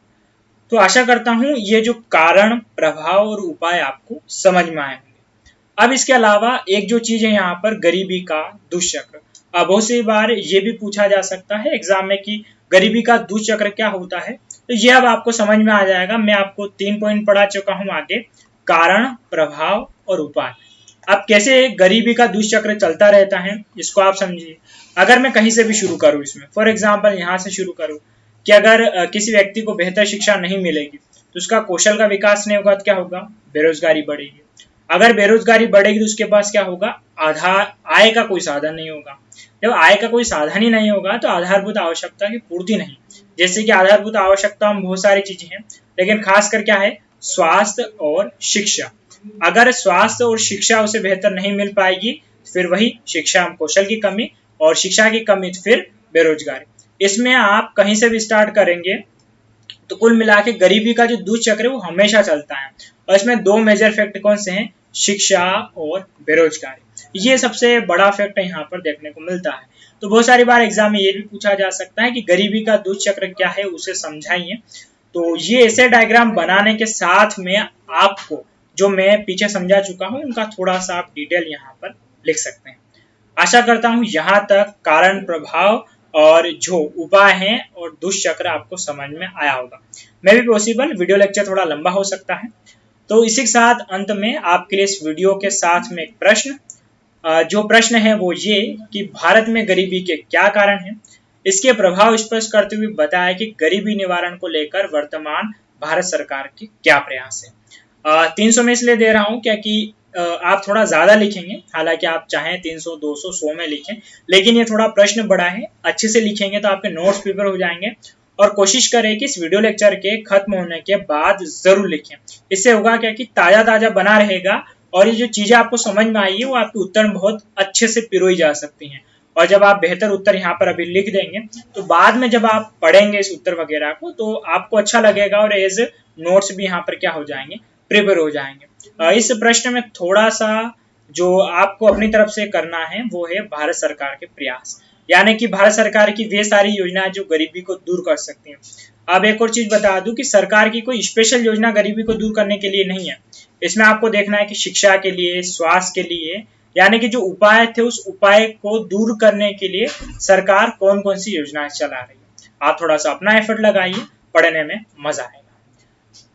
Speaker 1: तो आशा करता हूं ये जो कारण, प्रभाव और उपाय आपको समझ में आए होंगे। अब इसके अलावा एक जो चीज है यहाँ पर, गरीबी का दुष्चक्र। बहुत सी बार ये भी पूछा जा सकता है एग्जाम में कि गरीबी का दुष्चक्र क्या होता है, तो ये अब आपको समझ में आ जाएगा। मैं आपको 3 पॉइंट पढ़ा चुका हूं आगे, कारण, प्रभाव और उपाय। अब कैसे गरीबी का दुष्चक्र चलता रहता है इसको आप समझिए। अगर मैं कहीं से भी शुरू करूं, इसमें फॉर एग्जाम्पल यहाँ से शुरू करूं कि अगर किसी व्यक्ति को बेहतर शिक्षा नहीं मिलेगी तो उसका कौशल का विकास नहीं होगा तो क्या होगा, बेरोजगारी बढ़ेगी। अगर बेरोजगारी बढ़ेगी तो उसके पास क्या होगा, आधार आय का कोई साधन नहीं होगा। जब आय का कोई साधन ही नहीं होगा तो आधारभूत आवश्यकता की पूर्ति नहीं। जैसे कि आधारभूत आवश्यकता में बहुत सारी चीजें हैं, लेकिन खासकर क्या है, स्वास्थ्य और शिक्षा। अगर स्वास्थ्य और शिक्षा उसे बेहतर नहीं मिल पाएगी, फिर वही शिक्षा कौशल की कमी, और शिक्षा की कमी फिर बेरोजगारी। इसमें आप कहीं से भी स्टार्ट करेंगे तो कुल मिला के गरीबी का जो दुष्चक्र है वो हमेशा चलता है। और इसमें 2 मेजर फैक्ट कौन से हैं, शिक्षा और बेरोजगारी। ये सबसे बड़ा फैक्ट यहाँ पर देखने को मिलता है। तो बहुत सारी बार एग्जाम में ये भी पूछा जा सकता है कि गरीबी का दुष्चक्र क्या है, उसे समझाइए। तो ये ऐसे डायग्राम बनाने के साथ में आपको जो मैं पीछे समझा चुका हूँ उनका थोड़ा सा आप डिटेल यहाँ पर लिख सकते हैं। आशा करता हूँ यहाँ तक कारण, प्रभाव और जो उपाय हैं और दुष्चक्र आपको समझ में आया होगा। मैं भी पॉसिबल वीडियो लेक्चर थोड़ा लंबा हो सकता है। तो इसी के साथ अंत में आपके लिए इस वीडियो के साथ में एक प्रश्न, जो प्रश्न है वो ये कि भारत में गरीबी के क्या कारण हैं, इसके प्रभाव स्पष्ट करते हुए बताया कि गरीबी निवारण को लेकर वर्तमान भारत सरकार के क्या प्रयास है। 300 में इसलिए दे रहा हूँ क्योंकि आप थोड़ा ज्यादा लिखेंगे, हालांकि आप चाहें 300, 200, 100 में लिखें, लेकिन ये थोड़ा प्रश्न बड़ा है, अच्छे से लिखेंगे तो आपके नोट्स प्रिपेयर हो जाएंगे। और कोशिश करें कि इस वीडियो लेक्चर के खत्म होने के बाद जरूर लिखें। इससे होगा क्या कि ताजा ताजा बना रहेगा, और ये जो चीजें आपको समझ में आई है वो आपके उत्तर में बहुत अच्छे से पिरोई जा सकती हैं। और जब आप बेहतर उत्तर यहाँ पर अभी लिख देंगे तो बाद में जब आप पढ़ेंगे इस उत्तर वगैरह को तो आपको अच्छा लगेगा, और एज नोट्स भी यहाँ पर क्या हो जाएंगे, प्रिपेयर हो जाएंगे। इस प्रश्न में थोड़ा सा जो आपको अपनी तरफ से करना है वो है भारत सरकार के प्रयास। यानी कि भारत सरकार की वे सारी योजनाएं जो गरीबी को दूर कर सकती हैं। अब एक और चीज बता दूं कि सरकार की कोई स्पेशल योजना गरीबी को दूर करने के लिए नहीं है। इसमें आपको देखना है कि शिक्षा के लिए, स्वास्थ्य के लिए, यानी कि जो उपाय थे उस उपाय को दूर करने के लिए सरकार कौन कौन सी योजनाएं चला रही है। आप थोड़ा सा अपना एफर्ट लगाइए, पढ़ने में मजा आएगा।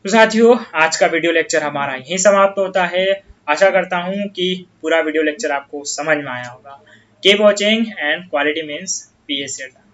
Speaker 1: तो साथियों, आज का वीडियो लेक्चर हमारा यहीं समाप्त होता है। आशा करता हूं कि पूरा वीडियो लेक्चर आपको समझ में आया होगा। Keep watching and quality means PSC।